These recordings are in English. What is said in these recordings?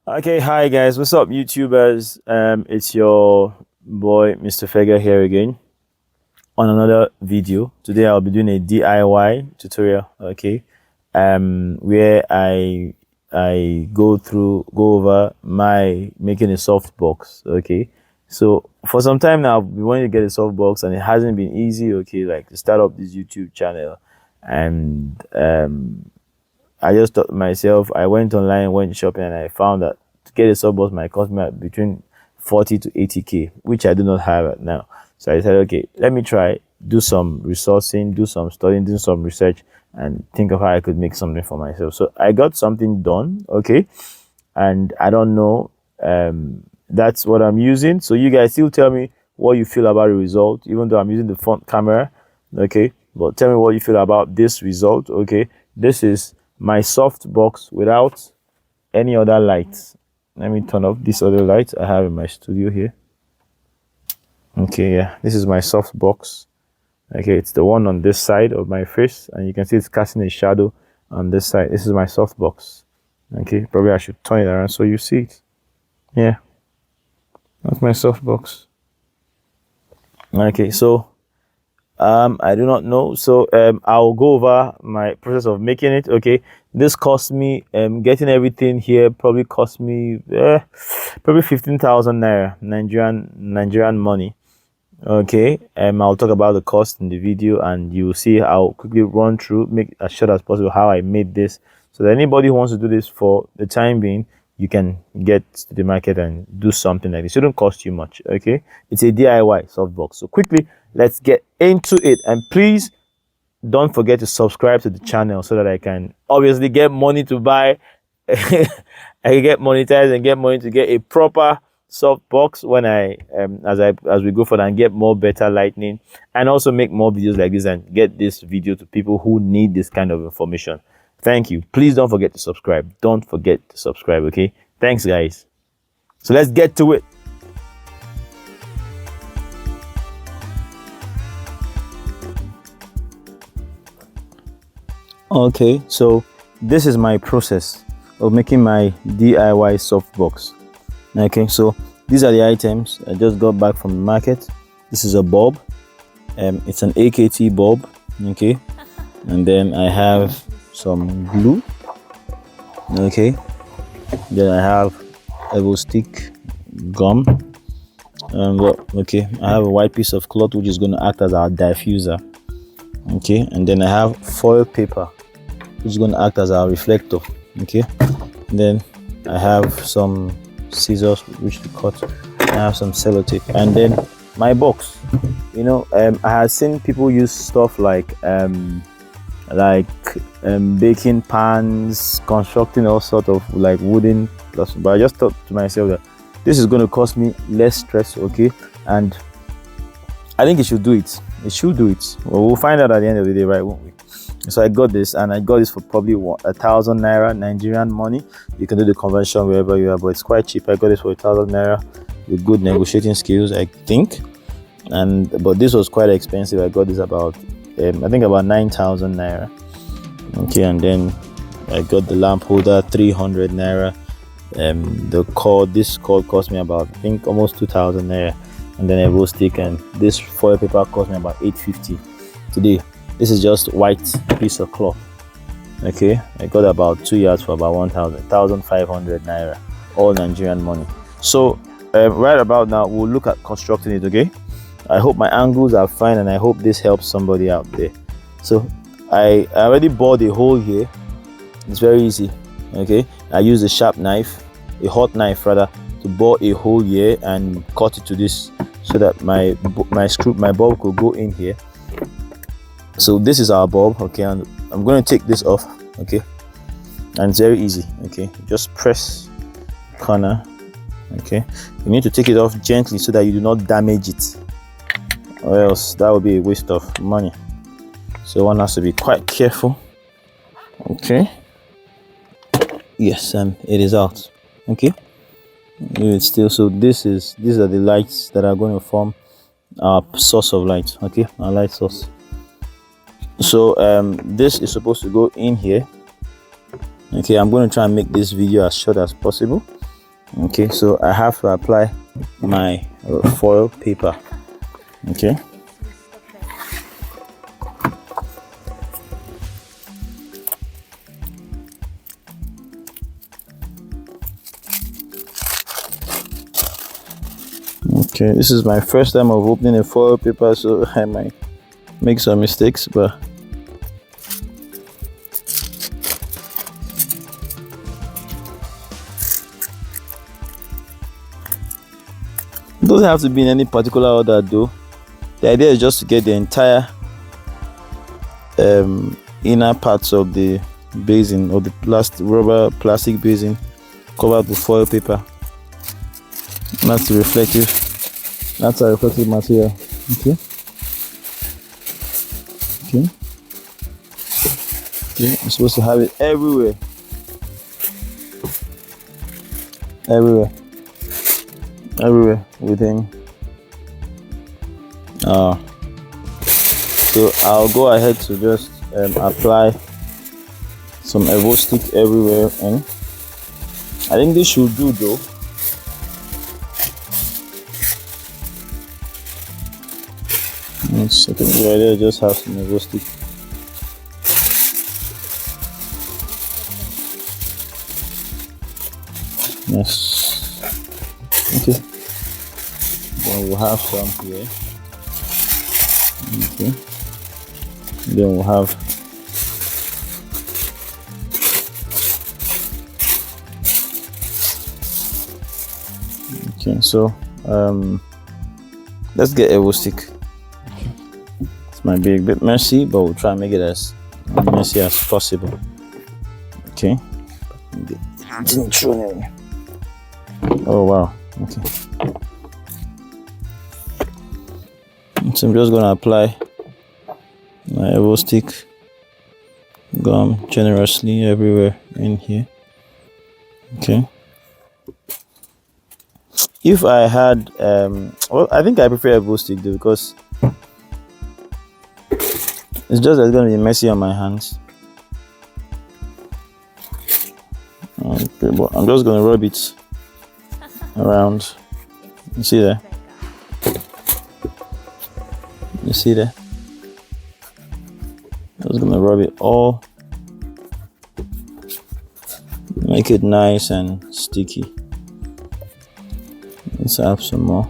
Okay, hi guys, what's up, YouTubers? It's your boy, Mr. Fega here again on another video. Today I'll be doing a DIY tutorial. Okay, where I go over my making a soft box. Okay, so for some time now I've been wanting to get a soft box and it hasn't been easy. Okay, like to start up this YouTube channel, and I just thought to myself, I went online, went shopping, and I found that to get a softbox might cost me between 40 to 80k, which I do not have right now. So I said, okay, let me try, do some resourcing, do some studying, do some research, and think of how I could make something for myself. So I got something done, okay, and I don't know. That's what I'm using. So you guys still tell me what you feel about the result, even though I'm using the front camera, okay. But tell me what you feel about this result, okay. This is my soft box without any other lights. Let me turn off this other light I have in my studio here. Okay, yeah, this is my soft box. Okay, it's the one on this side of my face, and you can see it's casting a shadow on this side. This is my soft box. Okay, probably I should turn it around so you see it. Yeah, that's my soft box. Okay, so I do not know, so I'll go over my process of making it. Okay, this cost me getting everything here probably cost me probably 15,000 naira, Nigerian money. Okay, I'll talk about the cost in the video, and you will see. I'll quickly run through, make as short as possible how I made this, so that anybody who wants to do this for the time being, you can get to the market and do something like this. It shouldn't cost you much. Okay, it's a DIY softbox. So quickly, let's get into it, and please don't forget to subscribe to the channel so that I can obviously get money to buy I can get monetized and get money to get a proper soft box when as we go forward, and get more better lighting, and also make more videos like this and get this video to people who need this kind of information. Thank you. Please don't forget to subscribe. Don't forget to subscribe. Okay, thanks guys. So let's get to it. Okay, so this is my process of making my DIY softbox. Okay, so these are the items I just got back from the market. This is a bulb. It's an AKT bulb. Okay, and then I have some glue. Okay, then I have Evo stick, gum, and okay, I have a white piece of cloth which is going to act as our diffuser. Okay, and then I have foil paper which is going to act as our reflector. Okay, and then I have some scissors which to cut. I have some sellotape, and then my box. You know, I have seen people use stuff like baking pans, constructing all sort of like wooden plus, but I just thought to myself that this is going to cost me less stress. Okay, and I think it should do it. It should do it. Well, we'll find out at the end of the day, right, won't we? So I got this, and I got this for probably 1,000 naira Nigerian money. You can do the conversion wherever you are, but it's quite cheap. I got this for 1,000 naira with good negotiating skills, I think. But this was quite expensive. I got this about I think about 9,000 naira. Okay, and then I got the lamp holder, 300 naira. This cord cost me about, I think, almost 2,000 naira. And then a roll stick, and this foil paper cost me about 850 today. This is just white piece of cloth. Okay, I got about 2 yards for about 1,500 naira, all Nigerian money. So right about now we'll look at constructing it. Okay, I hope my angles are fine, and I hope this helps somebody out there. So I already bored a hole here. It's very easy. Okay, I use a sharp knife, a hot knife rather, to bore a hole here and cut it to this, so that my bulb could go in here. So this is our bulb. Okay, and I'm going to take this off. Okay, and it's very easy. Okay, just press corner. Okay, you need to take it off gently so that you do not damage it, or else that will be a waste of money. So one has to be quite careful. Okay, yes, and it is out. Okay, it's still. So these are the lights that are going to form our source of light. Okay, our light source. So this is supposed to go in here. Okay, I'm going to try and make this video as short as possible. Okay, so I have to apply my foil paper. Okay. Okay, this is my first time of opening a foil paper, so I might make some mistakes, but it doesn't have to be in any particular order though. The idea is just to get the entire inner parts of the basin or the plastic basin covered with foil paper. That's a reflective material. Okay. I'm supposed to have it everywhere within. So I'll go ahead to just apply some Evo stick everywhere, and I think this should do though. I think the idea just have some Evo stick. Yes. Okay. Then we'll have some here. Okay. Then we'll have okay. So let's get Evo stick. This might be a bit messy, but we'll try and make it as messy as possible. Okay. Didn't throw it. Oh wow. Okay. So I'm just gonna apply my Evo stick gum generously everywhere in here. Okay. If I had well, I think I prefer Evo stick though, because it's just that it's gonna be messy on my hands. Okay, but I'm just gonna rub it around. You see there? You see there? I'm just gonna rub it all, make it nice and sticky. Let's have some more.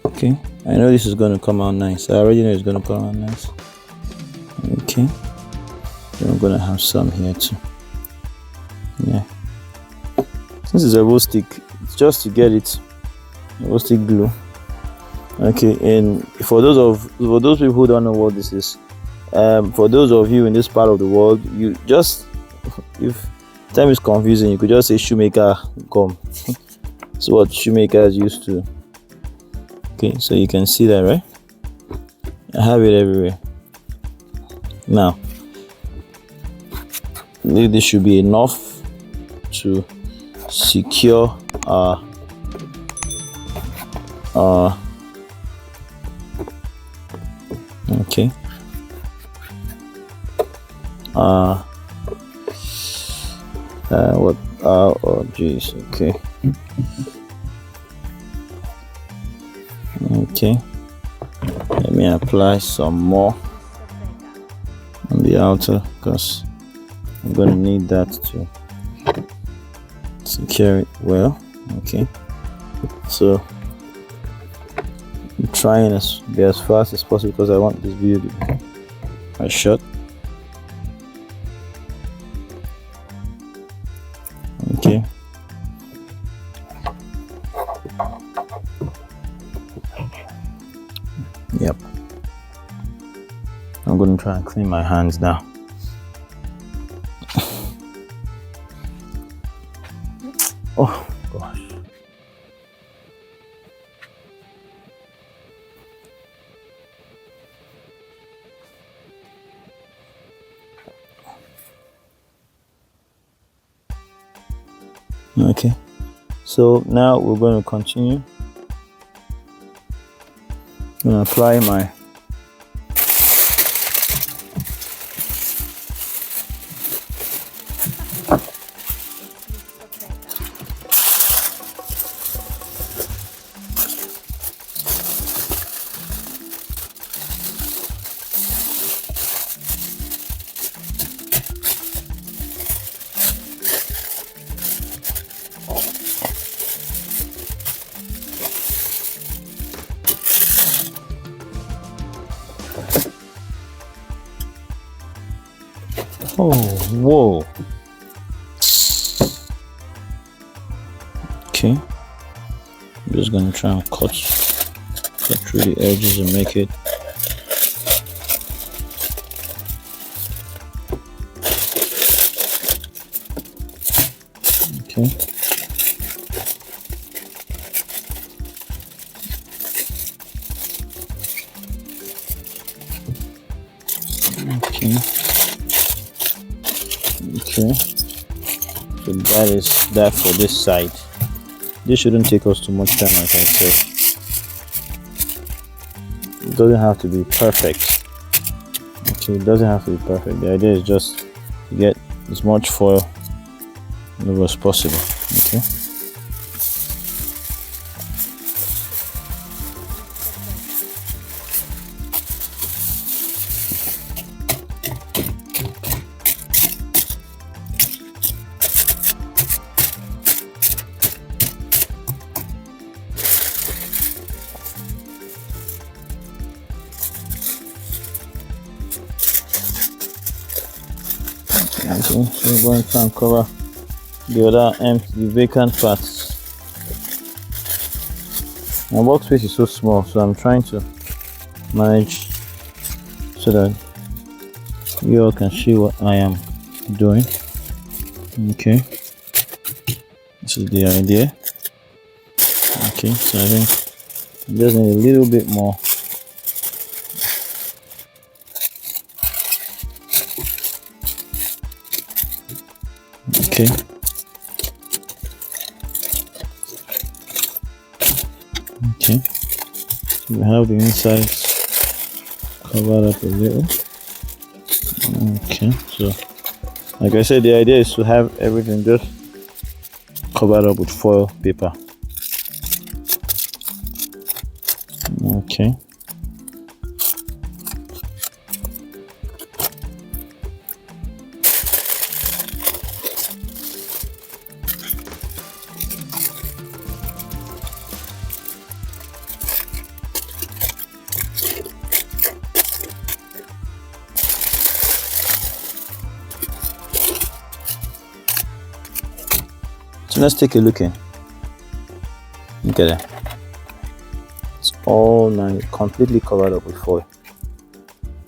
Okay, I know this is gonna come out nice. I already know it's gonna come out nice. Okay, then I'm gonna have some here too. Yeah, this is a Evo stick. It's just to get it Evo stick glue. Okay, and for those people who don't know what this is, for those of you in this part of the world, you just, if time is confusing, you could just say shoemaker gum. It's what shoemakers used to. Okay, so you can see that, right? I have it everywhere. Now, this should be enough to secure okay. Oh geez. Okay. Okay. Let me apply some more on the outer, because I'm gonna need that to secure it well. Okay. So I'm trying to be as fast as possible because I want this video to be a shot. Okay. Yep. I'm going to try and clean my hands now. Oh gosh. Okay, so now we're going to continue. I'm going to apply my Oh, whoa. Okay. I'm just gonna try and cut through the edges and make it. Okay. Okay. So that is that for this side. This shouldn't take us too much time, like I said. It doesn't have to be perfect. Okay, it doesn't have to be perfect. The idea is just to get as much foil as possible. Okay. Okay, so we're going to try and cover the other empty, the vacant parts. My workspace is so small, so I'm trying to manage so that you all can see what I am doing. Okay, this is the idea. Okay, so I think I just need a little bit more. Okay. Okay. So we have the insides covered up a little. Okay. So, like I said, the idea is to have everything just covered up with foil paper. Okay. So let's take a look in. Look at that. It's all completely covered up with foil.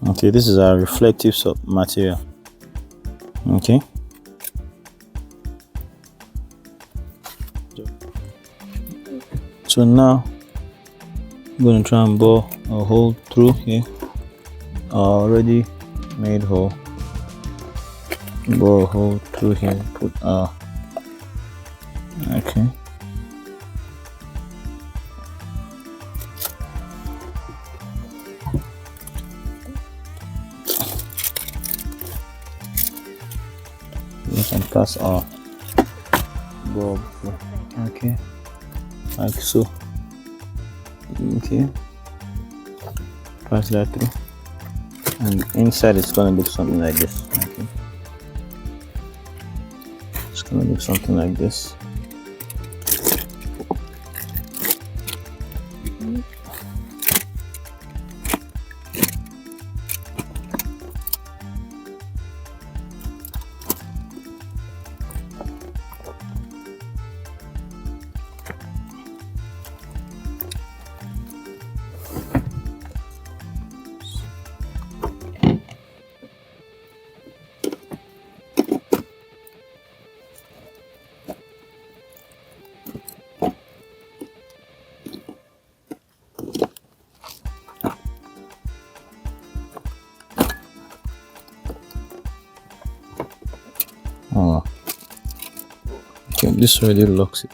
Okay, this is our reflective material. Okay. So now I'm going to try and bore a hole through here. Already made hole. Bore a hole through here. Put okay. You can pass our bulb. Okay. Like so. Okay. Pass that through. And inside it's gonna look something like this. Okay. It's gonna look something like this. Oh, okay, this already locks it.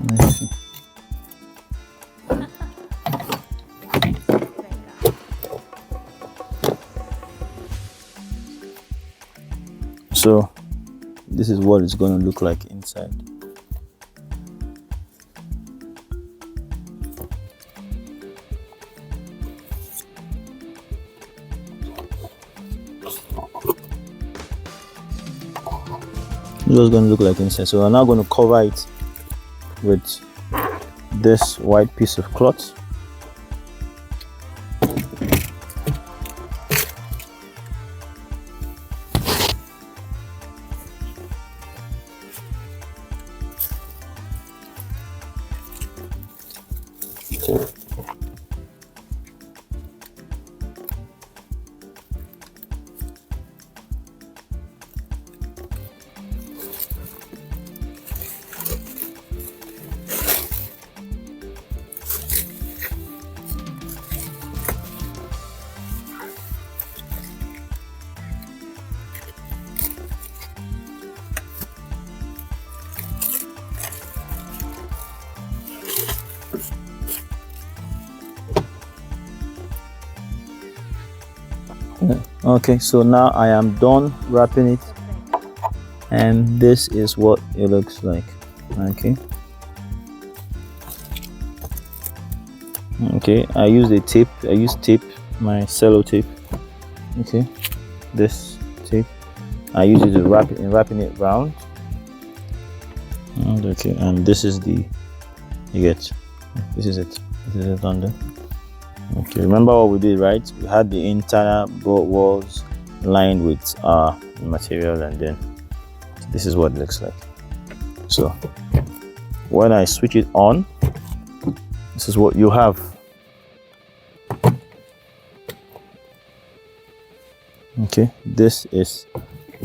Let's see. So this is what it's going to look like inside. This is going to look like inside. So we're now going to cover it with this white piece of cloth. Okay, so now I am done wrapping it, and this is what it looks like. Okay, I use tape, my cello tape. Okay, this tape I use it to wrapping it round. And okay, and this is this is it on there. Okay, remember what we did, right? We had the internal board walls lined with material, and then this is what it looks like. So when I switch it on, this is what you have. Okay, this is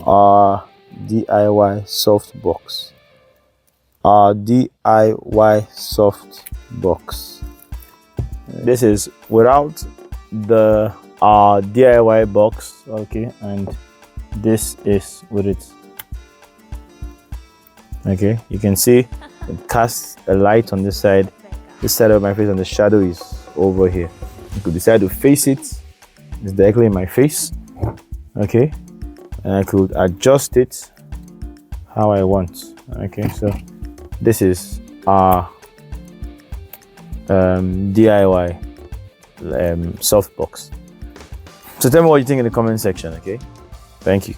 our DIY softbox. Our DIY softbox. This is without the DIY box. Okay, and this is with it. Okay, you can see it casts a light on this side of my face, and the shadow is over here. You could decide to face it. It's directly in my face. Okay, and I could adjust it how I want. Okay, so this is our DIY softbox. So tell me what you think in the comment section. Okay, thank you.